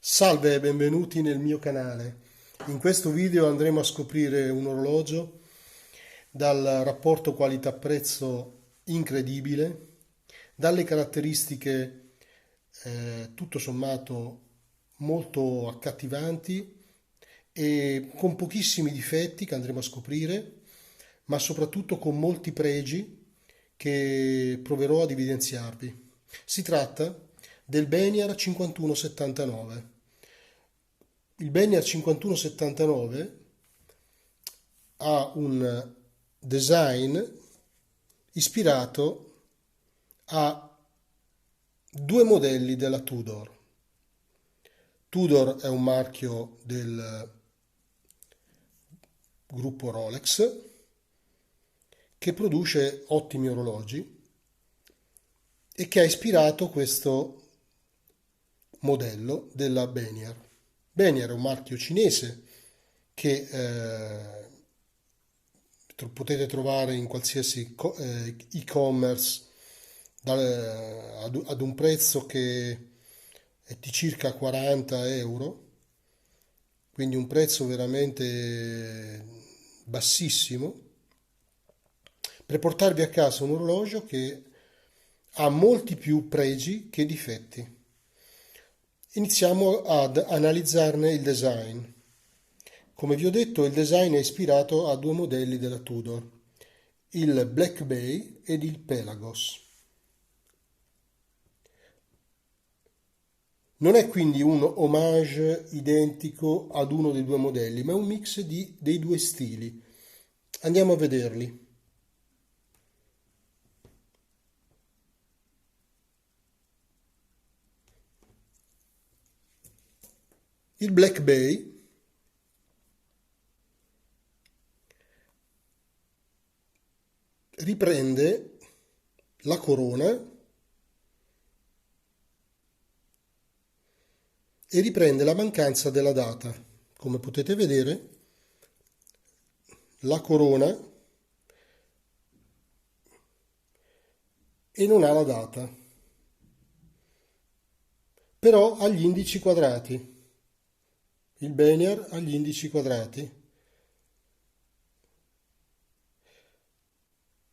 Salve e benvenuti nel mio canale. In questo video andremo a scoprire un orologio dal rapporto qualità-prezzo incredibile, dalle caratteristiche tutto sommato molto accattivanti e con pochissimi difetti che andremo a scoprire, ma soprattutto con molti pregi che proverò ad evidenziarvi. Si tratta del Beniar 5179. Il Beniar 5179 ha un design ispirato a due modelli della Tudor. Tudor è un marchio del gruppo Rolex che produce ottimi orologi e che ha ispirato questo modello della Beniar. Beniar è un marchio cinese che potete trovare in qualsiasi e-commerce ad un prezzo che è di circa 40 euro, quindi un prezzo veramente bassissimo, per portarvi a casa un orologio che ha molti più pregi che difetti. Iniziamo ad analizzarne il design. Come vi ho detto, il design è ispirato a due modelli della Tudor, il Black Bay ed il Pelagos. Non è quindi un homage identico ad uno dei due modelli, ma è un mix dei due stili. Andiamo a vederli. Il Black Bay riprende la corona e riprende la mancanza della data. Come potete vedere, la corona e non ha la data, però ha gli indici quadrati. Il Beniar ha gli indici quadrati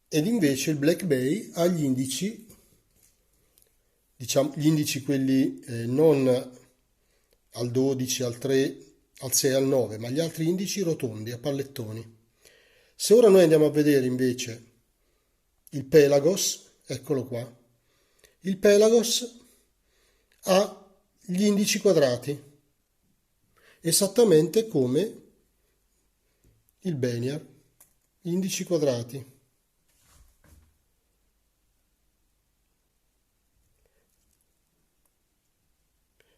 ed invece il Black Bay ha gli indici, diciamo, gli indici quelli non al 12, al 3, al 6, al 9, ma gli altri indici rotondi, a pallettoni. Se ora noi andiamo a vedere invece il Pelagos, eccolo qua, il Pelagos ha gli indici quadrati, esattamente come il Beniar, indici quadrati.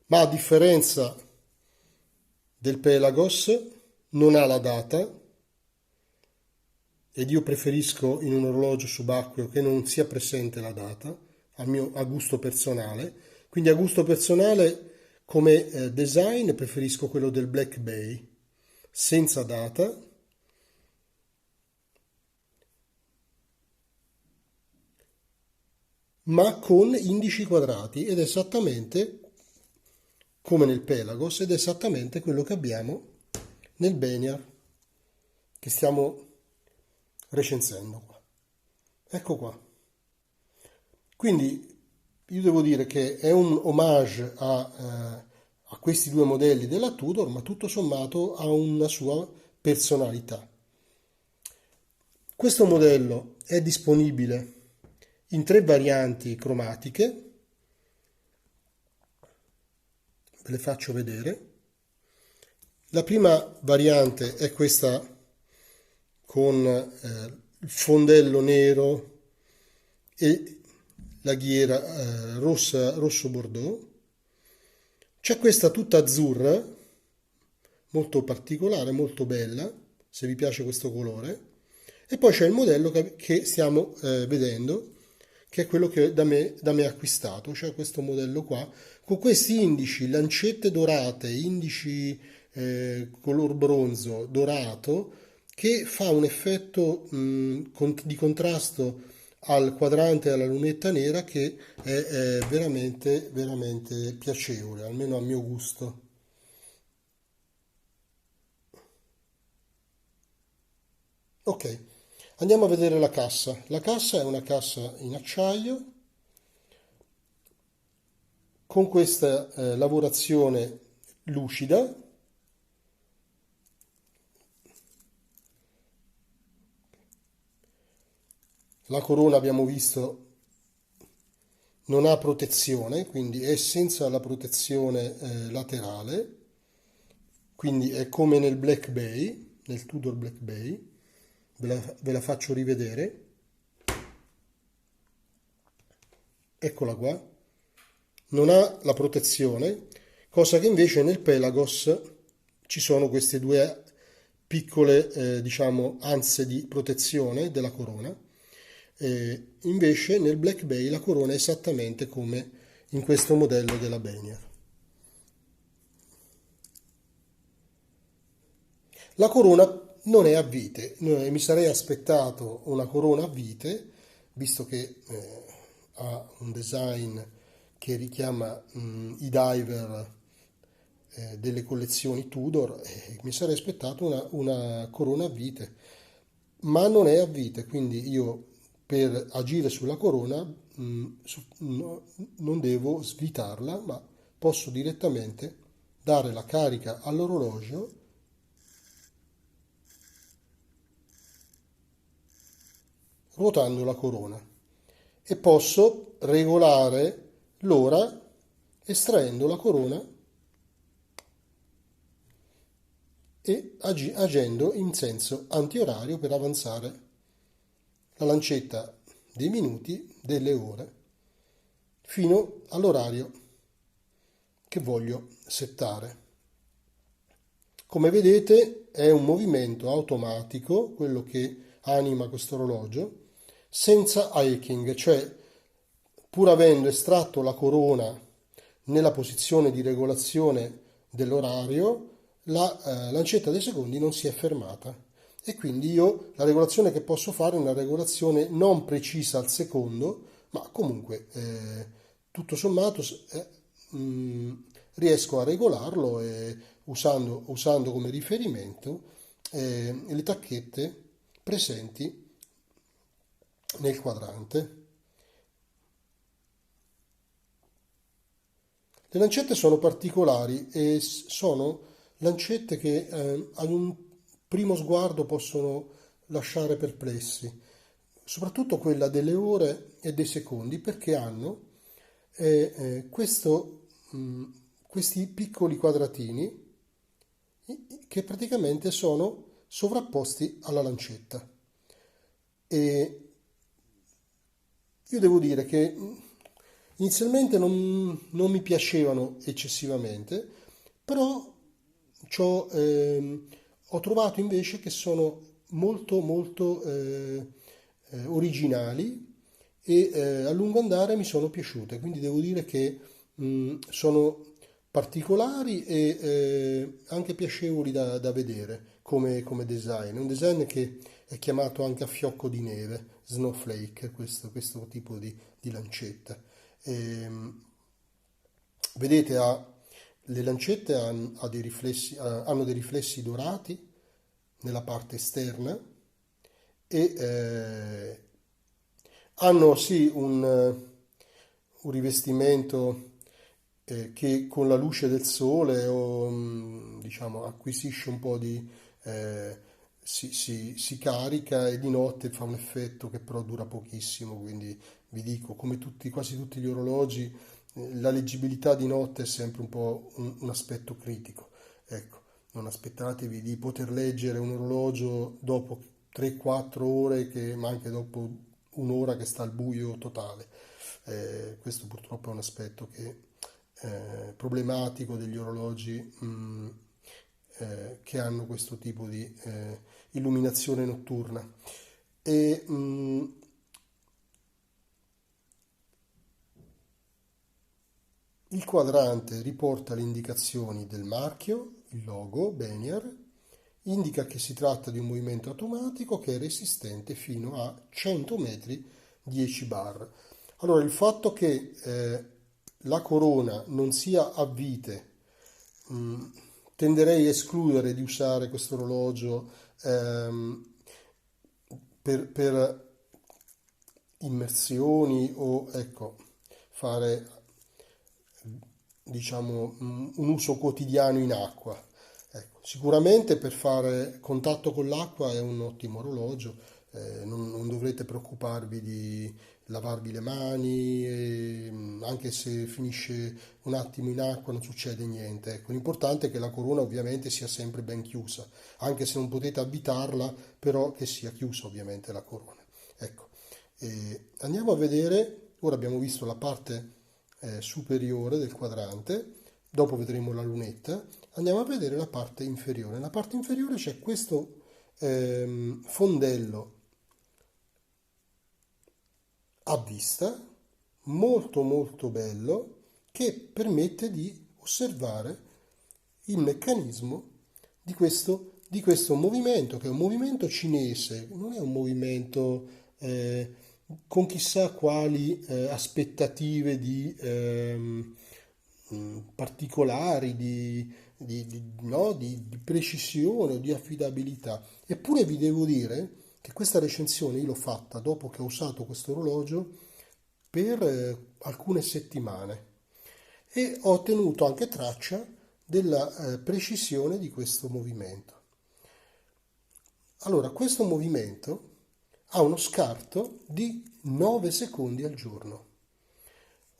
Ma a differenza del Pelagos non ha la data ed io preferisco in un orologio subacqueo che non sia presente la data a gusto personale. Quindi a gusto personale come design preferisco quello del Black Bay senza data, ma con indici quadrati ed è esattamente come nel Pelagos ed è esattamente quello che abbiamo nel Beniar che stiamo recensendo qua. Ecco qua. Quindi io devo dire che è un homage a questi due modelli della Tudor, ma tutto sommato ha una sua personalità. Questo modello è disponibile in tre varianti cromatiche, ve le faccio vedere. La prima variante è questa con il fondello nero e la ghiera rosso bordeaux. C'è questa tutta azzurra, molto particolare, molto bella, se vi piace questo colore. E poi c'è il modello che stiamo vedendo, che è quello che da me acquistato, cioè questo modello qua, con questi indici, lancette dorate, indici color bronzo dorato, che fa un effetto di contrasto al quadrante e alla lunetta nera che è veramente, veramente piacevole, almeno a mio gusto. Ok, andiamo a vedere la cassa. La cassa è una cassa in acciaio con questa lavorazione lucida. La corona abbiamo visto non ha protezione, quindi è senza la protezione laterale, quindi è come nel Black Bay, nel Tudor Black Bay. Ve la faccio rivedere. Eccola qua. Non ha la protezione, cosa che invece nel Pelagos ci sono queste due piccole, diciamo, anse di protezione della corona. Invece nel Black Bay la corona è esattamente come in questo modello della Benier. La corona non è a vite, mi sarei aspettato una corona a vite, visto che ha un design che richiama i diver delle collezioni Tudor, mi sarei aspettato una corona a vite, ma non è a vite, quindi io per agire sulla corona non devo svitarla, ma posso direttamente dare la carica all'orologio ruotando la corona e posso regolare l'ora estraendo la corona e agendo in senso antiorario per avanzare la lancetta dei minuti, delle ore, fino all'orario che voglio settare. Come vedete è un movimento automatico, quello che anima questo orologio, senza hiking, cioè pur avendo estratto la corona nella posizione di regolazione dell'orario, la lancetta dei secondi non si è fermata e quindi io la regolazione che posso fare è una regolazione non precisa al secondo, ma comunque tutto sommato mh, riesco a regolarlo usando come riferimento le tacchette presenti nel quadrante. Le lancette sono particolari e sono lancette che ad un primo sguardo possono lasciare perplessi, soprattutto quella delle ore e dei secondi, perché hanno questi piccoli quadratini che praticamente sono sovrapposti alla lancetta. E io devo dire che inizialmente non mi piacevano eccessivamente, però ho trovato invece che sono molto molto originali e a lungo andare mi sono piaciute, quindi devo dire che sono particolari e anche piacevoli da vedere come design. È un design che è chiamato anche a fiocco di neve, snowflake, questo tipo di lancetta. Ehm, Vedete, le lancette hanno dei riflessi dorati nella parte esterna e hanno sì un rivestimento che con la luce del sole diciamo, acquisisce un po' si carica e di notte fa un effetto che però dura pochissimo, quindi vi dico, come quasi tutti gli orologi, la leggibilità di notte è sempre un po' un aspetto critico. Ecco, non aspettatevi di poter leggere un orologio dopo 3-4 ore, ma anche dopo un'ora che sta al buio totale. Questo purtroppo è un aspetto problematico degli orologi che hanno questo tipo di illuminazione notturna. E, il quadrante riporta le indicazioni del marchio, il logo Benier, indica che si tratta di un movimento automatico che è resistente fino a 100 metri 10 bar. Allora, il fatto che la corona non sia a vite, tenderei a escludere di usare questo orologio per immersioni o ecco, fare diciamo un uso quotidiano in acqua. Ecco, sicuramente per fare contatto con l'acqua è un ottimo orologio, non dovrete preoccuparvi di lavarvi le mani, anche se finisce un attimo in acqua non succede niente. Ecco, l'importante è che la corona ovviamente sia sempre ben chiusa, anche se non potete abitarla, però che sia chiusa ovviamente la corona. Ecco, andiamo a vedere, ora abbiamo visto la parte superiore del quadrante, dopo vedremo la lunetta, andiamo a vedere la parte inferiore. Nella parte inferiore c'è questo fondello a vista, molto molto bello, che permette di osservare il meccanismo di questo movimento, che è un movimento cinese, non è un movimento con chissà quali aspettative di particolari, no, di precisione o di affidabilità. Eppure vi devo dire che questa recensione io l'ho fatta dopo che ho usato questo orologio per alcune settimane e ho ottenuto anche traccia della precisione di questo movimento. Allora, questo movimento ha uno scarto di 9 secondi al giorno.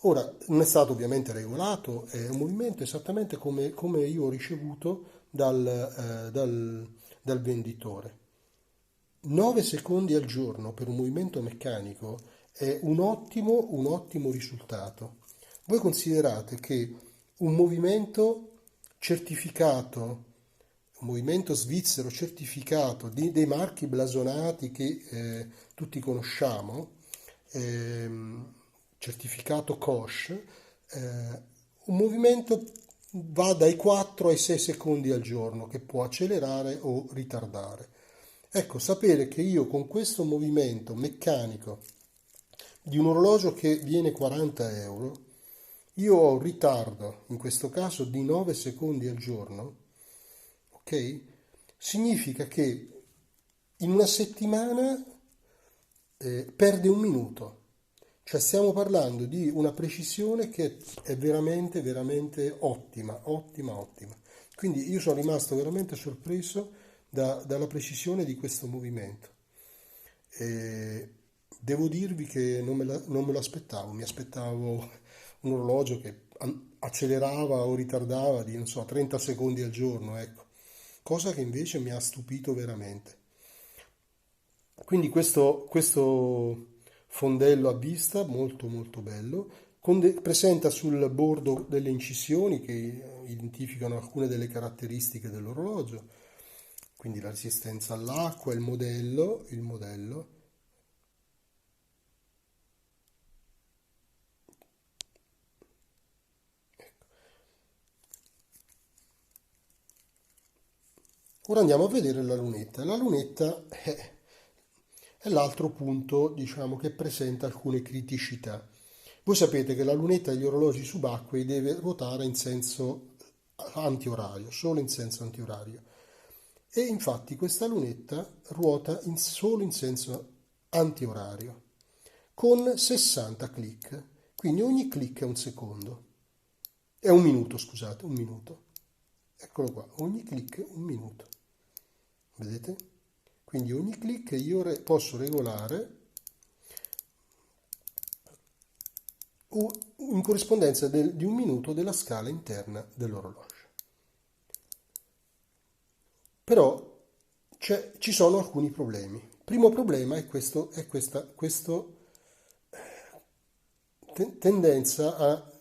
Ora, non è stato ovviamente regolato, è un movimento esattamente come io ho ricevuto dal venditore. 9 secondi al giorno per un movimento meccanico è un ottimo risultato. Voi considerate che un movimento certificato, un movimento svizzero certificato dei marchi blasonati che tutti conosciamo, certificato COSH, un movimento va dai 4 ai 6 secondi al giorno che può accelerare o ritardare. Ecco, sapere che io con questo movimento meccanico di un orologio che viene 40 euro, io ho un ritardo, in questo caso di 9 secondi al giorno, ok? Significa che in una settimana perde un minuto. Cioè stiamo parlando di una precisione che è veramente ottima. Quindi io sono rimasto veramente sorpreso dalla precisione di questo movimento. E devo dirvi che non me lo aspettavo, mi aspettavo un orologio che accelerava o ritardava di, non so, 30 secondi al giorno, ecco. Cosa che invece mi ha stupito veramente. Quindi questo fondello a vista, molto bello, presenta sul bordo delle incisioni che identificano alcune delle caratteristiche dell'orologio, quindi la resistenza all'acqua, il modello. Ora andiamo a vedere la lunetta. La lunetta è l'altro punto, diciamo, che presenta alcune criticità. Voi sapete che la lunetta degli orologi subacquei deve ruotare in senso antiorario, solo in senso antiorario. E infatti questa lunetta ruota solo in senso antiorario, con 60 clic. Quindi ogni clic è un secondo. È un minuto, scusate, un minuto. Eccolo qua, ogni clic è un minuto. Vedete? Quindi ogni clic io posso regolare in corrispondenza di un minuto della scala interna dell'orologio. Però ci sono alcuni problemi. Il primo problema è questa tendenza a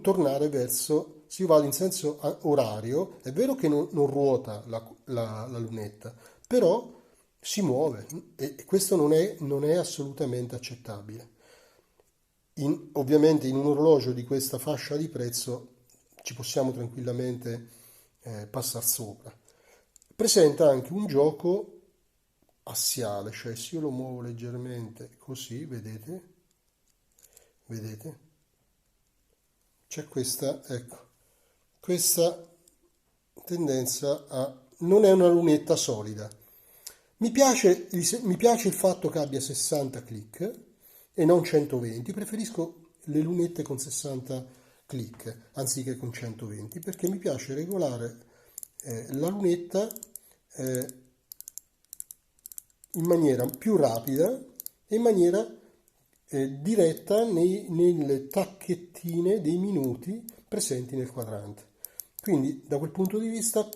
tornare verso, se io vado in senso orario, è vero che non ruota la lunetta, però si muove e questo non è assolutamente accettabile. Ovviamente in un orologio di questa fascia di prezzo ci possiamo tranquillamente passare sopra. Presenta anche un gioco assiale, cioè se io lo muovo leggermente così, vedete, c'è questa, ecco, questa tendenza a... non è una lunetta solida, Mi piace il fatto che abbia 60 click e non 120, preferisco le lunette con 60 click anziché con 120 perché mi piace regolare la lunetta eh, in maniera più rapida e in maniera diretta nelle tacchettine dei minuti presenti nel quadrante. Quindi da quel punto di vista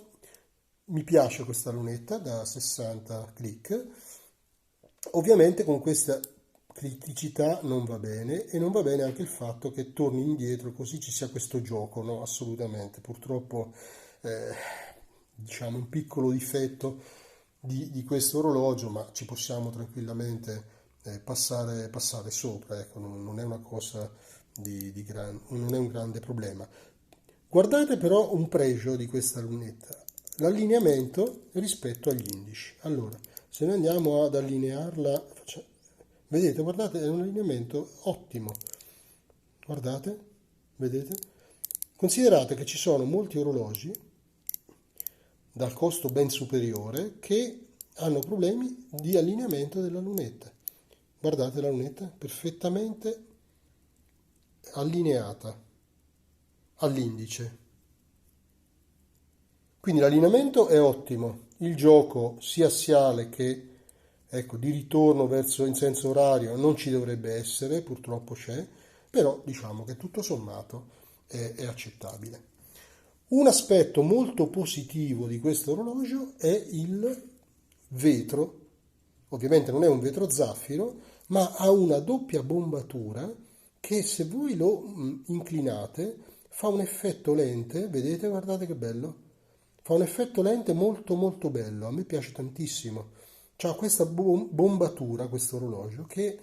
mi piace questa lunetta da 60 click. Ovviamente con questa criticità non va bene e non va bene anche il fatto che torni indietro così ci sia questo gioco, no? Assolutamente. Purtroppo eh, diciamo un piccolo difetto di questo orologio, ma ci possiamo tranquillamente passare sopra, ecco, non è una cosa non è un grande problema. Guardate però un pregio di questa lunetta, l'allineamento rispetto agli indici. Allora, se noi andiamo ad allinearla, vedete, guardate, è un allineamento ottimo. Guardate, vedete? Considerate che ci sono molti orologi dal costo ben superiore che hanno problemi di allineamento della lunetta. Guardate la lunetta, perfettamente allineata all'indice. Quindi l'allineamento è ottimo, il gioco sia assiale che ecco, di ritorno verso in senso orario non ci dovrebbe essere, purtroppo c'è, però diciamo che tutto sommato è accettabile. Un aspetto molto positivo di questo orologio è il vetro, ovviamente non è un vetro zaffiro, ma ha una doppia bombatura che se voi lo inclinate fa un effetto lente, vedete, guardate che bello, fa un effetto lente molto molto bello, a me piace tantissimo. C'ha questa bombatura, questo orologio, che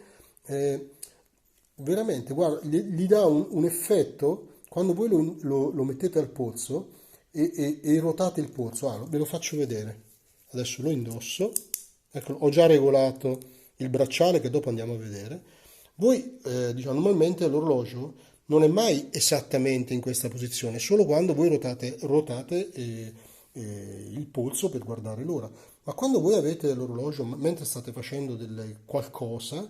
veramente, guarda, gli dà un effetto, quando voi lo mettete al polso e ruotate il polso, ve lo faccio vedere. Adesso lo indosso, ecco, ho già regolato il bracciale che dopo andiamo a vedere. Voi, diciamo, normalmente l'orologio non è mai esattamente in questa posizione, solo quando voi ruotate il polso per guardare l'ora. Ma quando voi avete l'orologio, mentre state facendo qualcosa,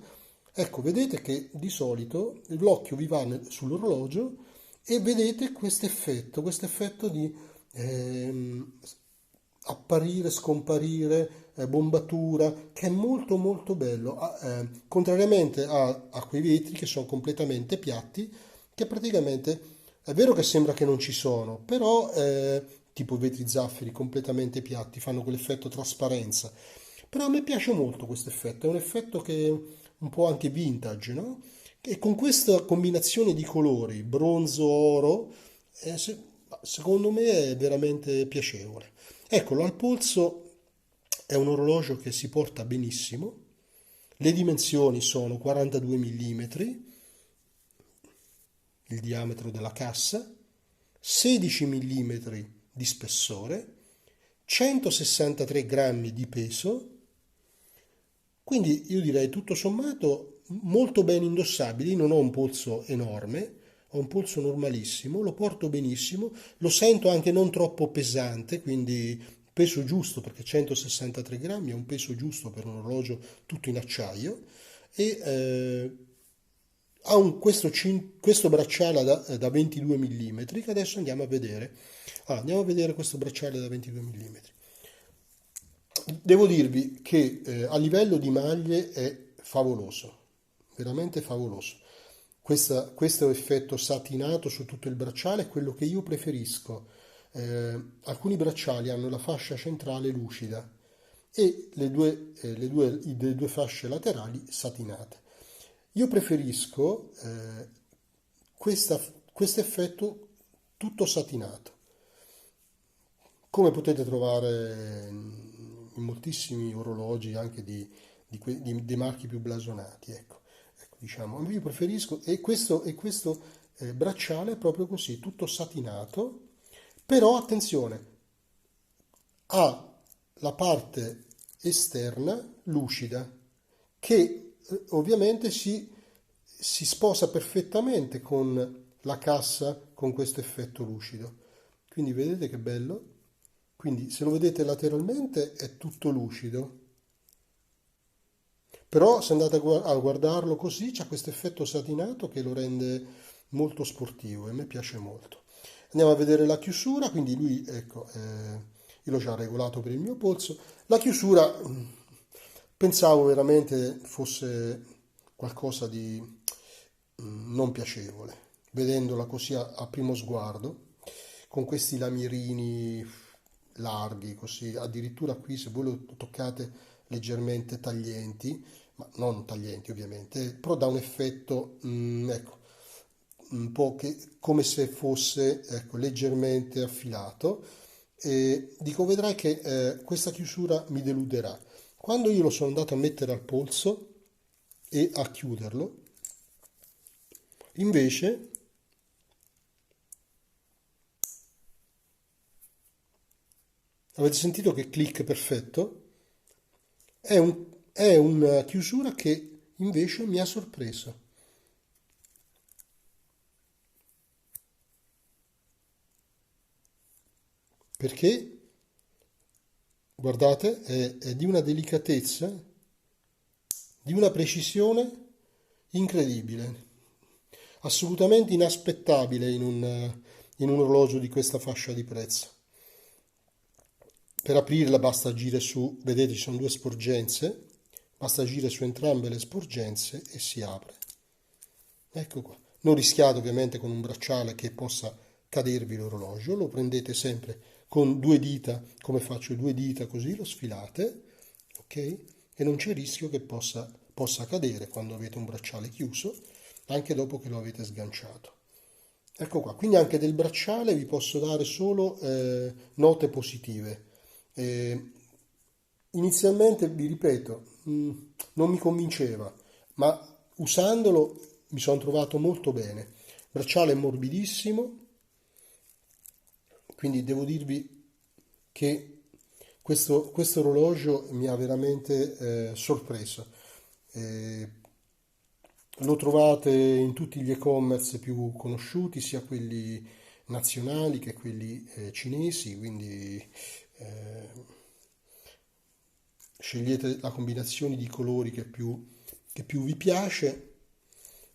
ecco, vedete che di solito l'occhio vi va sull'orologio e vedete questo effetto di apparire, scomparire, bombatura, che è molto molto bello, contrariamente a quei vetri che sono completamente piatti, che praticamente è vero che sembra che non ci sono, però tipo i vetri zaffiri completamente piatti fanno quell'effetto trasparenza. Però a me piace molto questo effetto, è un effetto che è un po' anche vintage, no? E con questa combinazione di colori, bronzo, oro, secondo me è veramente piacevole. Eccolo, al polso è un orologio che si porta benissimo, le dimensioni sono 42 mm, il diametro della cassa, 16 mm di spessore, 163 grammi di peso, quindi io direi tutto sommato molto ben indossabili, non ho un polso enorme, ho un polso normalissimo, lo porto benissimo, lo sento anche non troppo pesante, quindi peso giusto perché 163 grammi è un peso giusto per un orologio tutto in acciaio e ha questo bracciale da 22 mm che adesso andiamo a vedere. Andiamo a vedere questo bracciale da 22 mm. Devo dirvi che a livello di maglie è favoloso, veramente favoloso. Questo effetto satinato su tutto il bracciale è quello che io preferisco. Alcuni bracciali hanno la fascia centrale lucida e le due fasce laterali satinate. Io preferisco questo effetto tutto satinato, come potete trovare in moltissimi orologi anche dei marchi più blasonati. Ecco, diciamo, io preferisco, e questo bracciale è proprio così, tutto satinato, però attenzione, ha la parte esterna lucida, che ovviamente si sposa perfettamente con la cassa con questo effetto lucido. Quindi vedete che bello? Quindi se lo vedete lateralmente è tutto lucido, Però se andate a guardarlo così, c'ha questo effetto satinato che lo rende molto sportivo e a me piace molto. Andiamo a vedere la chiusura, quindi lui, ecco, io l'ho già regolato per il mio polso. La chiusura, pensavo veramente fosse qualcosa di non piacevole, vedendola così a primo sguardo, con questi lamieri larghi, così, addirittura qui se voi lo toccate leggermente taglienti, ma non taglienti ovviamente, però dà un effetto, ecco, un po' come se fosse, ecco, leggermente affilato. E dico, vedrai che questa chiusura mi deluderà. Quando io lo sono andato a mettere al polso e a chiuderlo, invece, avete sentito che click perfetto? È una chiusura che invece mi ha sorpreso. Perché, guardate, è di una delicatezza, di una precisione incredibile, assolutamente inaspettabile in un orologio di questa fascia di prezzo. Per aprirla basta agire su, vedete ci sono due sporgenze, basta agire su entrambe le sporgenze e si apre. Ecco qua. Non rischiate ovviamente con un bracciale che possa cadervi l'orologio, lo prendete sempre con due dita, come faccio due dita così, lo sfilate, ok? E non c'è rischio che possa cadere quando avete un bracciale chiuso, anche dopo che lo avete sganciato. Ecco qua, quindi anche del bracciale vi posso dare solo note positive. Eh, Inizialmente, vi ripeto, non mi convinceva, ma usandolo mi sono trovato molto bene. Bracciale morbidissimo, quindi devo dirvi che questo orologio mi ha veramente sorpreso. Eh, Lo trovate in tutti gli e-commerce più conosciuti, sia quelli nazionali che quelli cinesi, quindi eh, scegliete la combinazione di colori che più vi piace.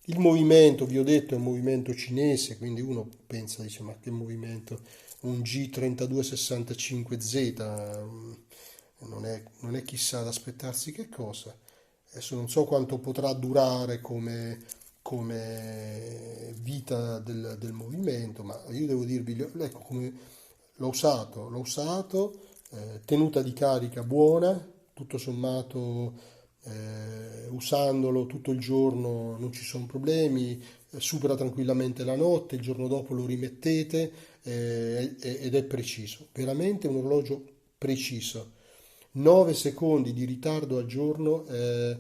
Il movimento, vi ho detto, è un movimento cinese, quindi uno pensa, dice, ma che movimento? Un G3265Z, non è chissà da aspettarsi che cosa. Adesso non so quanto potrà durare come vita del movimento, ma io devo dirvi, ecco, come l'ho usato, tenuta di carica buona, tutto sommato usandolo tutto il giorno non ci sono problemi, supera tranquillamente la notte, il giorno dopo lo rimettete ed è preciso, veramente un orologio preciso. 9 secondi di ritardo al giorno è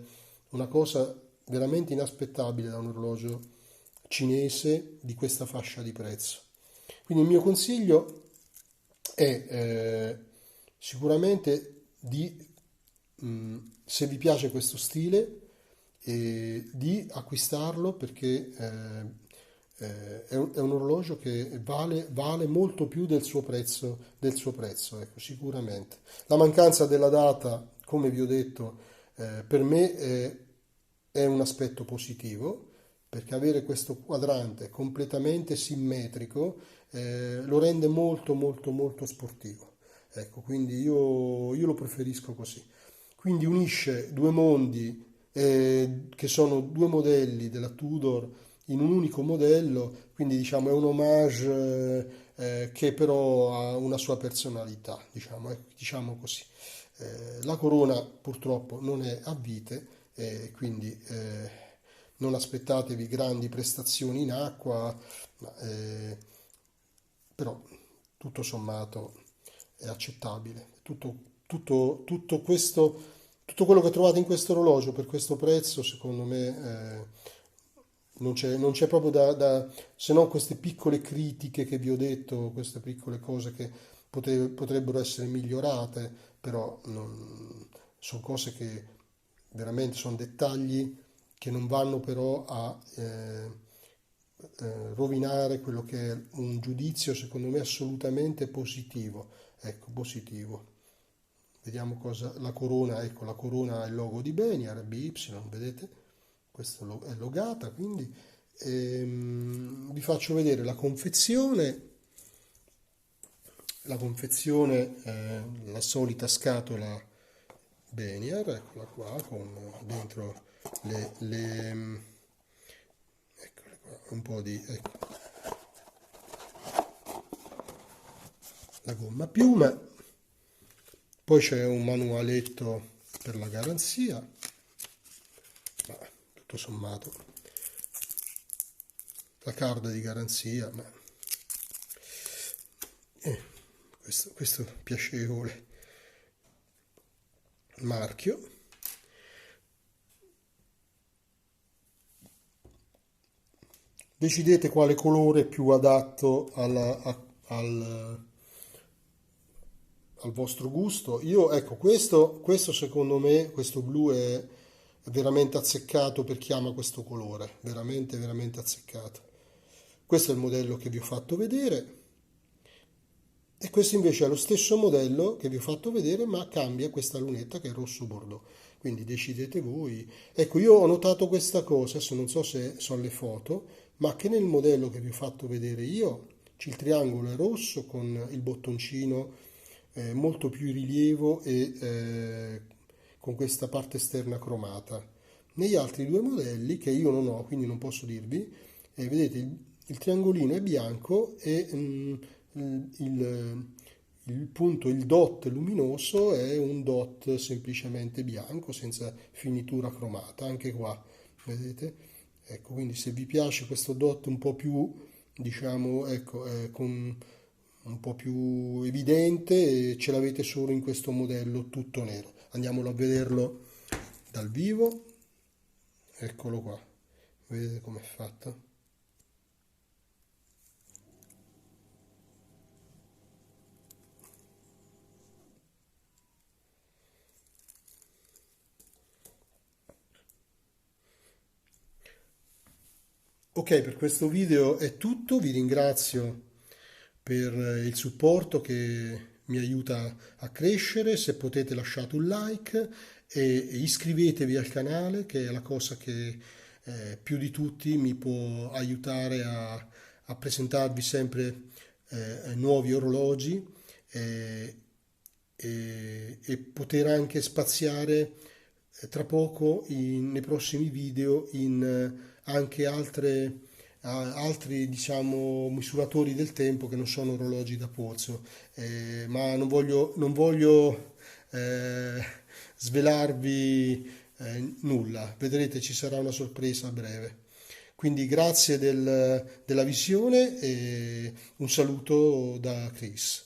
una cosa veramente inaspettabile da un orologio cinese di questa fascia di prezzo. Quindi il mio consiglio è sicuramente se vi piace questo stile, di acquistarlo perché è un orologio che vale molto più del suo prezzo, ecco, sicuramente. La mancanza della data, come vi ho detto, per me è un aspetto positivo, perché avere questo quadrante completamente simmetrico lo rende molto molto molto sportivo. Ecco, quindi io lo preferisco così. Quindi unisce due mondi che sono due modelli della Tudor in un unico modello, quindi diciamo è un homage che però ha una sua personalità, diciamo così. La corona purtroppo non è a vite, quindi non aspettatevi grandi prestazioni in acqua, ma, però tutto sommato è accettabile. Tutto quello che trovate in questo orologio per questo prezzo, secondo me, non c'è proprio se non queste piccole critiche che vi ho detto, queste piccole cose che potrebbero essere migliorate, però sono cose che veramente sono dettagli che non vanno però a rovinare quello che è un giudizio, secondo me, assolutamente positivo. Ecco, positivo. Vediamo cosa, la corona, ecco la corona è il logo di Beniar, BY, vedete? Questo è logata, quindi vi faccio vedere la confezione, la solita scatola Beniar, eccola qua, con dentro eccole qua, un po' di, ecco, la gomma a piuma, poi c'è un manualetto per la garanzia, ma tutto sommato la card di garanzia, ma questo piacevole marchio. Decidete quale colore è più adatto al vostro gusto. Io, ecco, questo secondo me, questo blu è veramente azzeccato per chi ama questo colore, veramente, veramente azzeccato. Questo è il modello che vi ho fatto vedere. E questo invece è lo stesso modello che vi ho fatto vedere, ma cambia questa lunetta che è rosso bordeaux. Quindi decidete voi. Ecco, io ho notato questa cosa, adesso non so se sono le foto, ma che nel modello che vi ho fatto vedere io, il triangolo è rosso con il bottoncino molto più in rilievo e con questa parte esterna cromata. Negli altri due modelli, che io non ho, quindi non posso dirvi, vedete il triangolino è bianco e il punto, il dot luminoso è un dot semplicemente bianco senza finitura cromata, anche qua, vedete? Ecco, quindi se vi piace questo dot un po' più, diciamo, ecco, con un po' più evidente, ce l'avete solo in questo modello tutto nero. Andiamolo a vederlo dal vivo, eccolo qua, vedete com'è fatta? Ok, per questo video è tutto, vi ringrazio per il supporto che mi aiuta a crescere, se potete lasciate un like e iscrivetevi al canale che è la cosa che più di tutti mi può aiutare a presentarvi sempre nuovi orologi eh, e poter anche spaziare tra poco nei prossimi video in anche altri diciamo, misuratori del tempo che non sono orologi da polso, ma non voglio svelarvi nulla, vedrete ci sarà una sorpresa a breve. Quindi grazie della visione e un saluto da Chris.